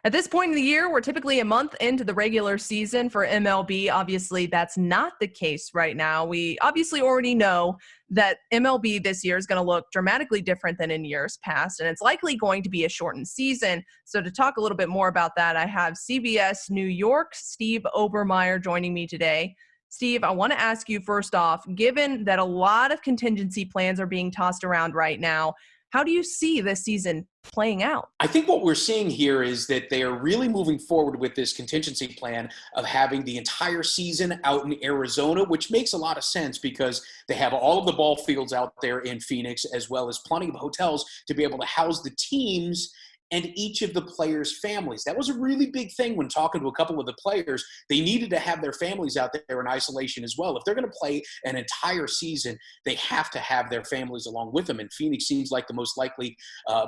At this point in the year, we're typically a month into the regular season for MLB. Obviously, that's not the case right now. We obviously already know that MLB this year is going to look dramatically different than in years past, and it's likely going to be a shortened season. So to talk a little bit more about that, I have CBS New York, Steve Overmyer, joining me today. Steve, I want to ask you first off, given that a lot of contingency plans are being tossed around right now, how do you see this season playing out? I think what we're seeing here is that they are really moving forward with this contingency plan of having the entire season out in Arizona, which makes a lot of sense because they have all of the ball fields out there in Phoenix, as well as plenty of hotels to be able to house the teams and each of the players' families. That was a really big thing when talking to a couple of the players. They needed to have their families out there in isolation as well. If they're going to play an entire season, they have to have their families along with them. And Phoenix seems like the most likely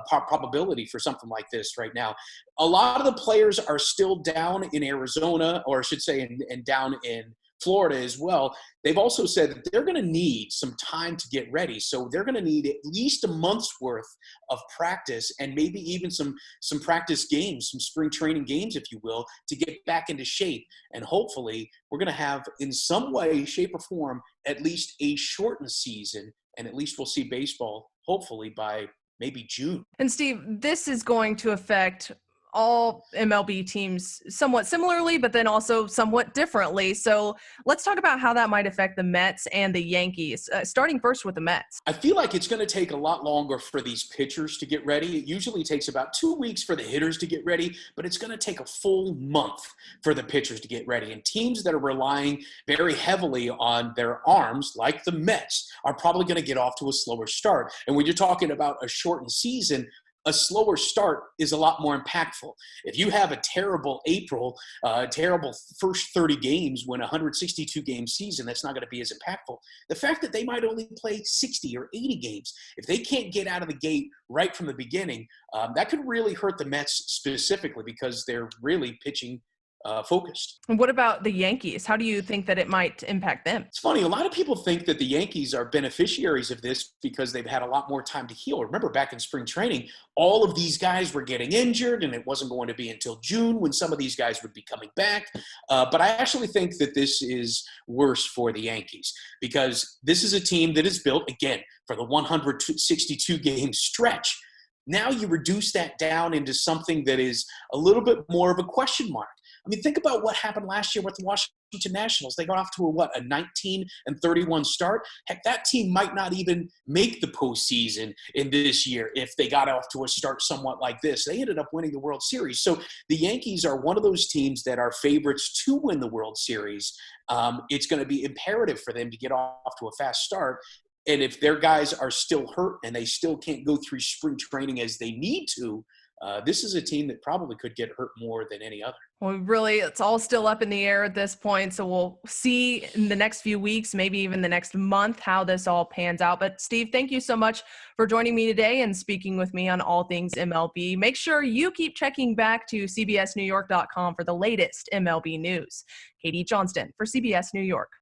probability for something like this right now. A lot of the players are still down in Arizona, or I should say, and down in Florida as well. They've also said that they're going to need some time to get ready. So they're going to need at least a month's worth of practice and maybe even some practice games, some spring training games, if you will, to get back into shape. And hopefully we're going to have in some way, shape or form, at least a shortened season. And at least we'll see baseball hopefully by maybe June. And Steve, this is going to affect all MLB teams somewhat similarly, but then also somewhat differently. So let's talk about how that might affect the Mets and the Yankees, starting first with the Mets. I feel like it's going to take a lot longer for these pitchers to get ready. It usually takes about 2 weeks for the hitters to get ready, but it's going to take a full month for the pitchers to get ready. And teams that are relying very heavily on their arms, like the Mets, are probably going to get off to a slower start. And when you're talking about a shortened season, a slower start is a lot more impactful. If you have a terrible April, terrible first 30 games when a 162-game season, that's not going to be as impactful. The fact that they might only play 60 or 80 games, if they can't get out of the gate right from the beginning, that could really hurt the Mets specifically because they're really pitching focused. And what about the Yankees? How do you think that it might impact them? It's funny, a lot of people think that the Yankees are beneficiaries of this because they've had a lot more time to heal. Remember back in spring training, all of these guys were getting injured and it wasn't going to be until June when some of these guys would be coming back. But I actually think that this is worse for the Yankees because this is a team that is built, again, for the 162-game stretch. Now you reduce that down into something that is a little bit more of a question mark. I mean, think about what happened last year with the Washington Nationals. They got off to a 19-31 start. Heck, that team might not even make the postseason in this year if they got off to a start somewhat like this. They ended up winning the World Series. So the Yankees are one of those teams that are favorites to win the World Series. It's going to be imperative for them to get off to a fast start. And if their guys are still hurt and they still can't go through spring training as they need to, this is a team that probably could get hurt more than any other. Well, really, it's all still up in the air at this point. So we'll see in the next few weeks, maybe even the next month, how this all pans out. But Steve, thank you so much for joining me today and speaking with me on all things MLB. Make sure you keep checking back to CBSNewYork.com for the latest MLB news. Katie Johnston for CBS New York.